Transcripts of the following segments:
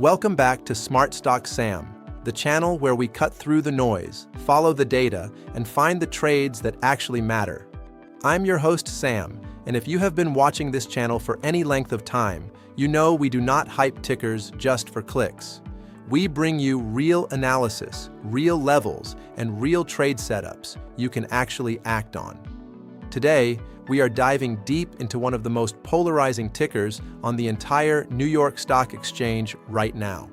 Welcome back to Smart Stock Sam, the channel where we cut through the noise, follow the data, and find the trades that actually matter. I'm your host, Sam, and if you have been watching this channel for any length of time, you know we do not hype tickers just for clicks. We bring you real analysis, real levels, and real trade setups you can actually act on. Today, we are diving deep into one of the most polarizing tickers on the entire New York Stock Exchange right now.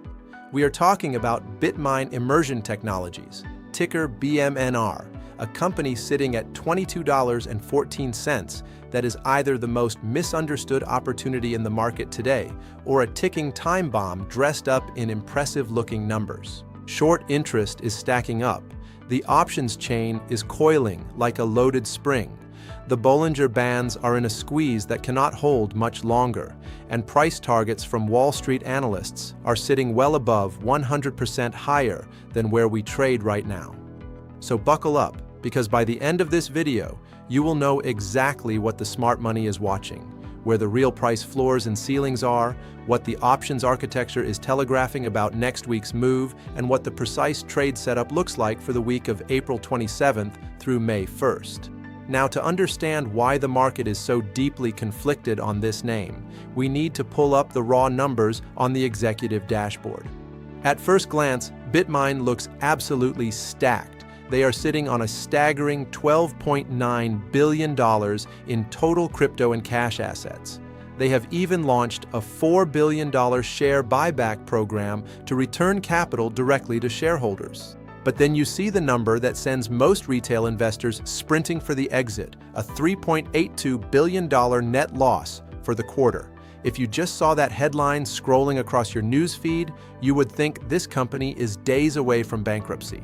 We are talking about Bitmine Immersion Technologies, ticker BMNR, a company sitting at $22.14 that is either the most misunderstood opportunity in the market today or a ticking time bomb dressed up in impressive-looking numbers. Short interest is stacking up. The options chain is coiling like a loaded spring. The Bollinger Bands are in a squeeze that cannot hold much longer, and price targets from Wall Street analysts are sitting well above 100% higher than where we trade right now. So buckle up, because by the end of this video, you will know exactly what the smart money is watching, where the real price floors and ceilings are, what the options architecture is telegraphing about next week's move, and what the precise trade setup looks like for the week of April 27th through May 1st. Now, to understand why the market is so deeply conflicted on this name, we need to pull up the raw numbers on the executive dashboard. At first glance, Bitmine looks absolutely stacked. They are sitting on a staggering $12.9 billion in total crypto and cash assets. They have even launched a $4 billion share buyback program to return capital directly to shareholders. But then you see the number that sends most retail investors sprinting for the exit, a $3.82 billion net loss for the quarter. If you just saw that headline scrolling across your news feed, you would think this company is days away from bankruptcy.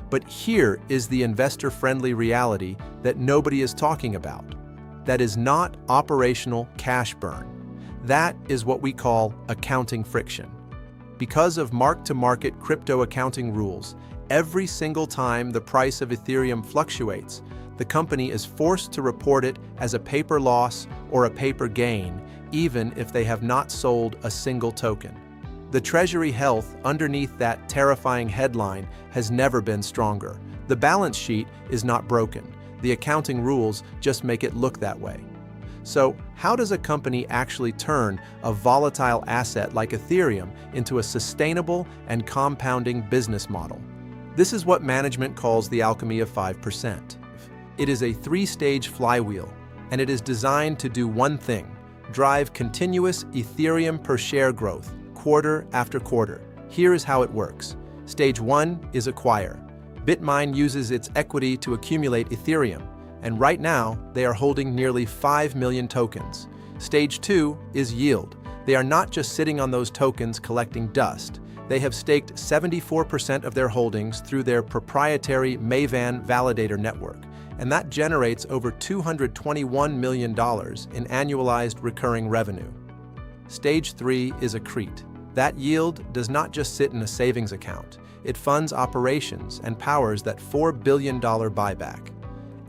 But here is the investor-friendly reality that nobody is talking about. That is not operational cash burn. That is what we call accounting friction. Because of mark-to-market crypto accounting rules, every single time the price of Ethereum fluctuates, the company is forced to report it as a paper loss or a paper gain, even if they have not sold a single token. The Treasury health underneath that terrifying headline has never been stronger. The balance sheet is not broken. The accounting rules just make it look that way. So, how does a company actually turn a volatile asset like Ethereum into a sustainable and compounding business model? This is what management calls the alchemy of 5%. It is a three-stage flywheel, and it is designed to do one thing: drive continuous Ethereum per share growth, quarter after quarter. Here is how it works. Stage 1 is acquire. Bitmine uses its equity to accumulate Ethereum, and right now they are holding nearly 5 million tokens. Stage 2 is yield. They are not just sitting on those tokens collecting dust. They have staked 74% of their holdings through their proprietary Maven validator network, and that generates over $221 million in annualized recurring revenue. Stage 3 is accrete. That yield does not just sit in a savings account. It funds operations and powers that $4 billion buyback.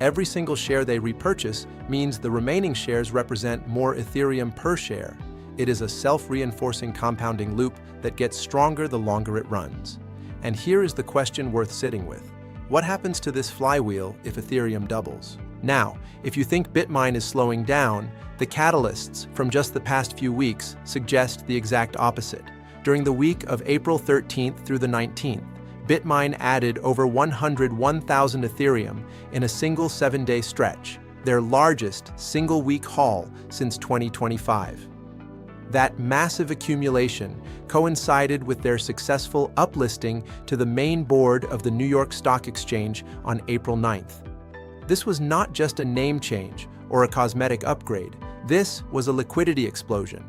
Every single share they repurchase means the remaining shares represent more Ethereum per share. It is a self-reinforcing compounding loop that gets stronger the longer it runs. And here is the question worth sitting with. What happens to this flywheel if Ethereum doubles? Now, if you think Bitmine is slowing down, the catalysts from just the past few weeks suggest the exact opposite. During the week of April 13th through the 19th, Bitmine added over 101,000 Ethereum in a single 7-day stretch, their largest single-week haul since 2025. That massive accumulation coincided with their successful uplisting to the main board of the New York Stock Exchange on April 9th. This was not just a name change or a cosmetic upgrade. This was a liquidity explosion.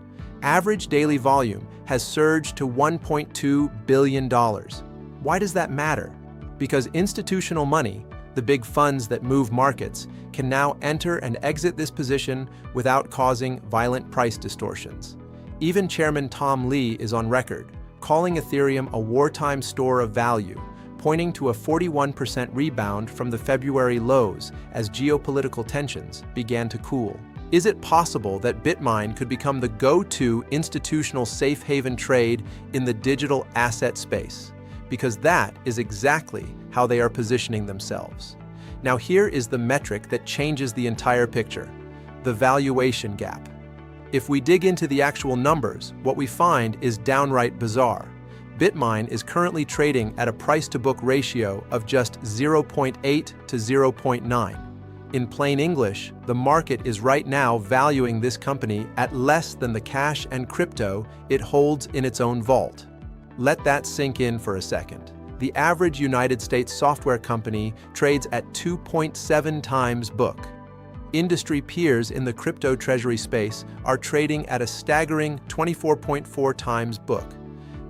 Average daily volume has surged to $1.2 billion. Why does that matter? Because institutional money, the big funds that move markets, can now enter and exit this position without causing violent price distortions. Even Chairman Tom Lee is on record, calling Ethereum a wartime store of value, pointing to a 41% rebound from the February lows as geopolitical tensions began to cool. Is it possible that Bitmine could become the go-to institutional safe haven trade in the digital asset space? Because that is exactly how they are positioning themselves. Now here is the metric that changes the entire picture: the valuation gap. If we dig into the actual numbers, what we find is downright bizarre. Bitmine is currently trading at a price-to-book ratio of just 0.8 to 0.9. In plain English, the market is right now valuing this company at less than the cash and crypto it holds in its own vault. Let that sink in for a second. The average United States software company trades at 2.7 times book. Industry peers in the crypto treasury space are trading at a staggering 24.4 times book.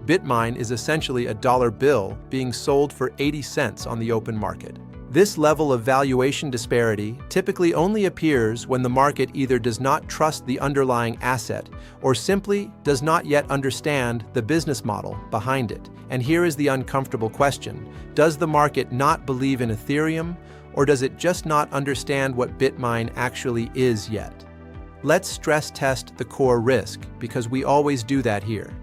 Bitmine is essentially a dollar bill being sold for 80 cents on the open market. This level of valuation disparity typically only appears when the market either does not trust the underlying asset or simply does not yet understand the business model behind it. And here is the uncomfortable question: does the market not believe in Ethereum, or does it just not understand what Bitmine actually is yet? Let's stress test the core risk, because we always do that here.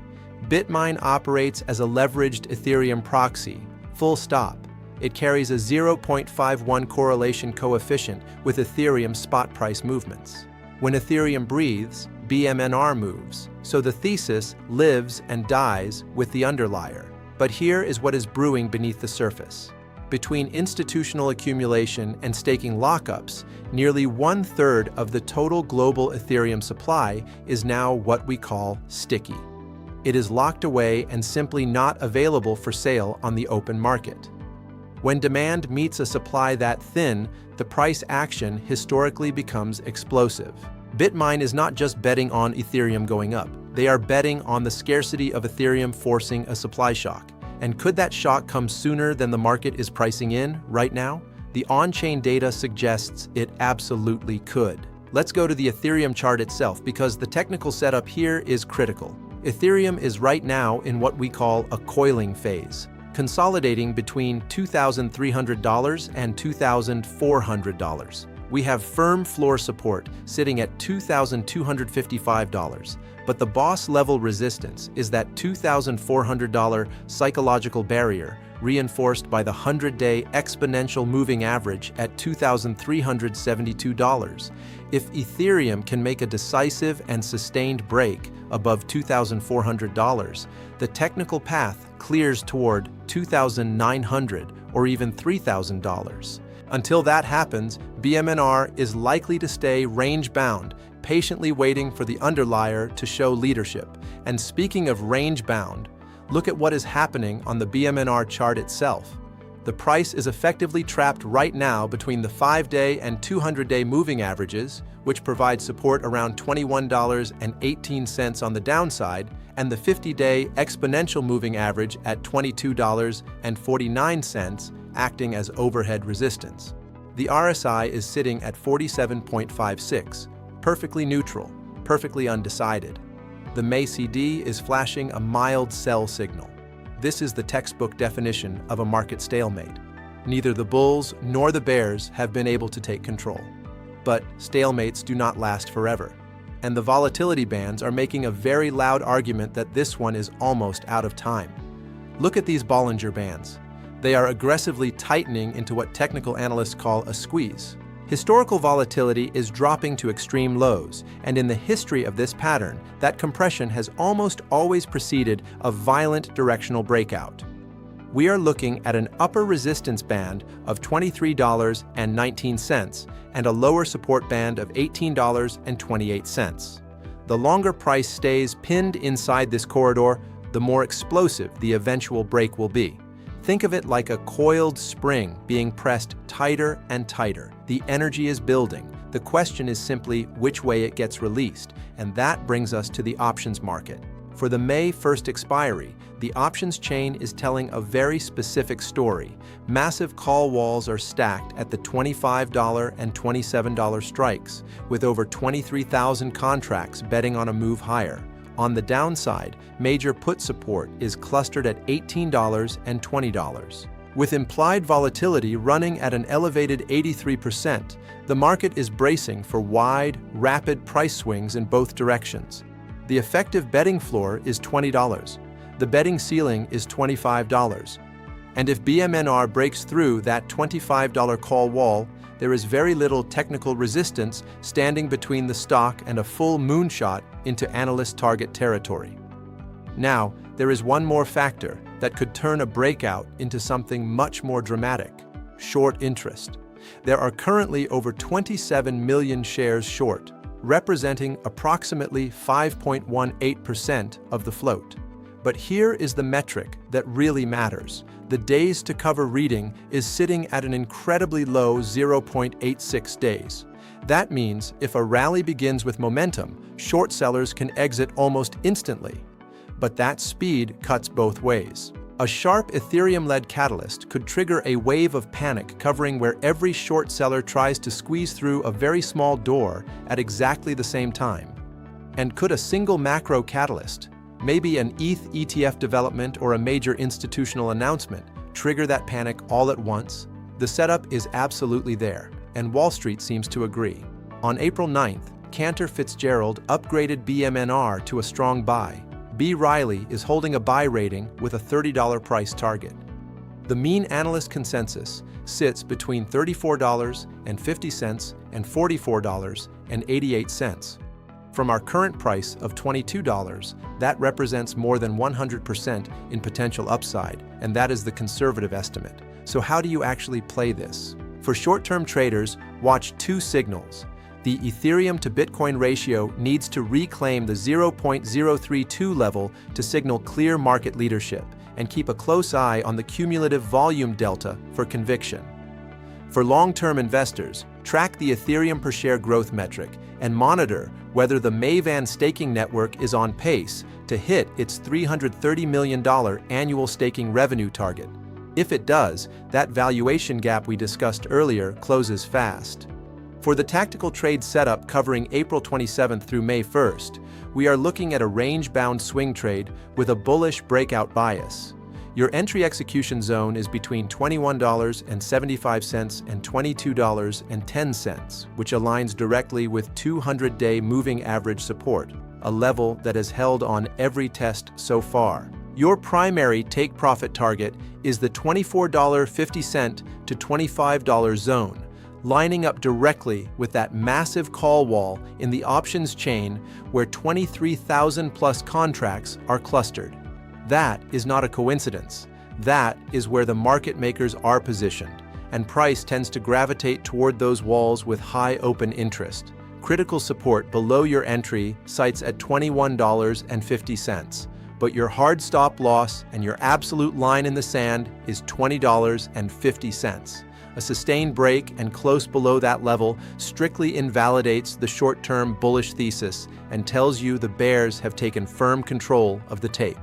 Bitmine operates as a leveraged Ethereum proxy, full stop. It carries a 0.51 correlation coefficient with Ethereum spot price movements. When Ethereum breathes, BMNR moves, so the thesis lives and dies with the underlier. But here is what is brewing beneath the surface. Between institutional accumulation and staking lockups, nearly 1/3 of the total global Ethereum supply is now what we call sticky. It is locked away and simply not available for sale on the open market. When demand meets a supply that thin, the price action historically becomes explosive. Bitmine is not just betting on Ethereum going up. They are betting on the scarcity of Ethereum forcing a supply shock. And could that shock come sooner than the market is pricing in right now? The on-chain data suggests it absolutely could. Let's go to the Ethereum chart itself, because the technical setup here is critical. Ethereum is right now in what we call a coiling phase, consolidating between $2,300 and $2,400. We have firm floor support sitting at $2,255, but the boss level resistance is that $2,400 psychological barrier, reinforced by the 100-day exponential moving average at $2,372. If Ethereum can make a decisive and sustained break above $2,400, the technical path clears toward $2,900 or even $3,000. Until that happens, BMNR is likely to stay range-bound, patiently waiting for the underlier to show leadership. And speaking of range-bound, look at what is happening on the BMNR chart itself. The price is effectively trapped right now between the 5-day and 200-day moving averages, which provide support around $21.18 on the downside, and the 50-day exponential moving average at $22.49, acting as overhead resistance. The RSI is sitting at 47.56, perfectly neutral, perfectly undecided. The MACD is flashing a mild sell signal. This is the textbook definition of a market stalemate. Neither the bulls nor the bears have been able to take control. But stalemates do not last forever. And the volatility bands are making a very loud argument that this one is almost out of time. Look at these Bollinger Bands. They are aggressively tightening into what technical analysts call a squeeze. Historical volatility is dropping to extreme lows, and in the history of this pattern, that compression has almost always preceded a violent directional breakout. We are looking at an upper resistance band of $23.19 and a lower support band of $18.28. The longer price stays pinned inside this corridor, the more explosive the eventual break will be. Think of it like a coiled spring being pressed tighter and tighter. The energy is building. The question is simply which way it gets released, and that brings us to the options market. For the May 1st expiry, the options chain is telling a very specific story. Massive call walls are stacked at the $25 and $27 strikes, with over 23,000 contracts betting on a move higher. On the downside, major put support is clustered at $18 and $20. With implied volatility running at an elevated 83%, the market is bracing for wide, rapid price swings in both directions. The effective betting floor is $20. The betting ceiling is $25. And if BMNR breaks through that $25 call wall, there is very little technical resistance standing between the stock and a full moonshot into analyst target territory. Now, there is one more factor that could turn a breakout into something much more dramatic: short interest. There are currently over 27 million shares short, representing approximately 5.18% of the float. But here is the metric that really matters. The days to cover reading is sitting at an incredibly low 0.86 days. That means if a rally begins with momentum, short sellers can exit almost instantly. But that speed cuts both ways. A sharp Ethereum-led catalyst could trigger a wave of panic covering where every short seller tries to squeeze through a very small door at exactly the same time. And could a single macro catalyst, maybe an ETH ETF development or a major institutional announcement, trigger that panic all at once? The setup is absolutely there, and Wall Street seems to agree. On April 9th, Cantor Fitzgerald upgraded BMNR to a strong buy. B. Riley is holding a buy rating with a $30 price target. The mean analyst consensus sits between $34.50 and $44.88. From our current price of $22, that represents more than 100% in potential upside, and that is the conservative estimate. So how do you actually play this? For short-term traders, watch two signals. The Ethereum to Bitcoin ratio needs to reclaim the 0.032 level to signal clear market leadership, and keep a close eye on the cumulative volume delta for conviction. For long-term investors, track the Ethereum per share growth metric and monitor whether the Maven staking network is on pace to hit its $330 million annual staking revenue target. If it does, that valuation gap we discussed earlier closes fast. For the tactical trade setup covering April 27th through May 1st, we are looking at a range-bound swing trade with a bullish breakout bias. Your entry execution zone is between $21.75 and $22.10, which aligns directly with 200-day moving average support, a level that has held on every test so far. Your primary take-profit target is the $24.50 to $25 zone, lining up directly with that massive call wall in the options chain where 23,000 plus contracts are clustered. That is not a coincidence. That is where the market makers are positioned, and price tends to gravitate toward those walls with high open interest. Critical support below your entry sites at $21.50, but your hard stop loss and your absolute line in the sand is $20.50. A sustained break and close below that level strictly invalidates the short-term bullish thesis and tells you the bears have taken firm control of the tape.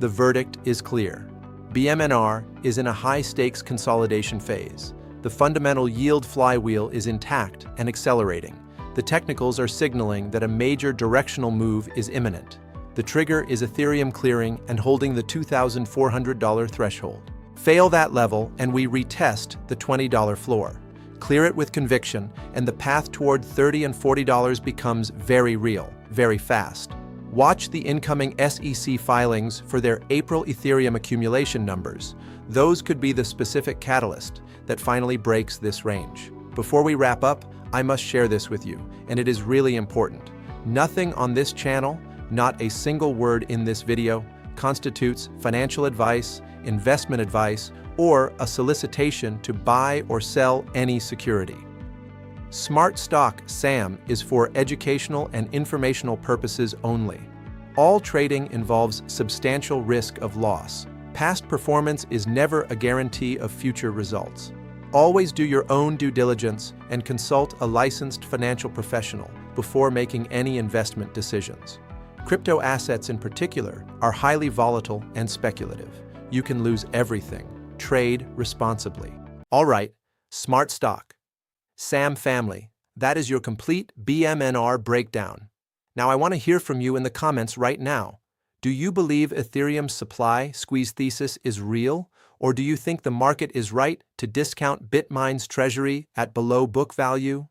The verdict is clear. BMNR is in a high-stakes consolidation phase. The fundamental yield flywheel is intact and accelerating. The technicals are signaling that a major directional move is imminent. The trigger is Ethereum clearing and holding the $2,400 threshold. Fail that level and we retest the $20 floor. Clear it with conviction and the path toward $30 and $40 becomes very real, very fast. Watch the incoming SEC filings for their April Ethereum accumulation numbers. Those could be the specific catalyst that finally breaks this range. Before we wrap up, I must share this with you, and it is really important. Nothing on this channel, not a single word in this video, constitutes financial advice, investment advice, or a solicitation to buy or sell any security. Smart Stock SAM is for educational and informational purposes only. All trading involves substantial risk of loss. Past performance is never a guarantee of future results. Always do your own due diligence and consult a licensed financial professional before making any investment decisions. Crypto assets in particular are highly volatile and speculative. You can lose everything. Trade responsibly. All right, Smart Stock. Sam family, that is your complete BMNR breakdown. Now I want to hear from you in the comments right now. Do you believe Ethereum's supply squeeze thesis is real, Or do you think the market is right to discount Bitmine's Treasury at below book value?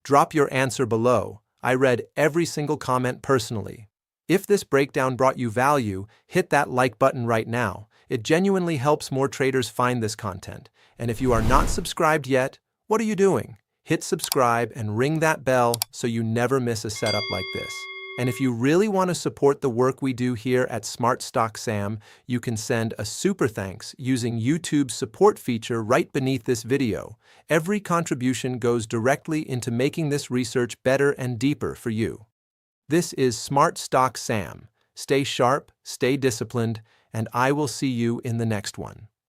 Drop your answer below. I read every single comment personally. If this breakdown brought you value, hit that like button right now. It genuinely helps more traders find this content. And if you are not subscribed yet, what are you doing? Hit subscribe and ring that bell so you never miss a setup like this. And if you really want to support the work we do here at Smart Stock Sam, you can send a super thanks using YouTube's support feature right beneath this video. Every contribution goes directly into making this research better and deeper for you. This is Smart Stock Sam. Stay sharp, stay disciplined, and I will see you in the next one.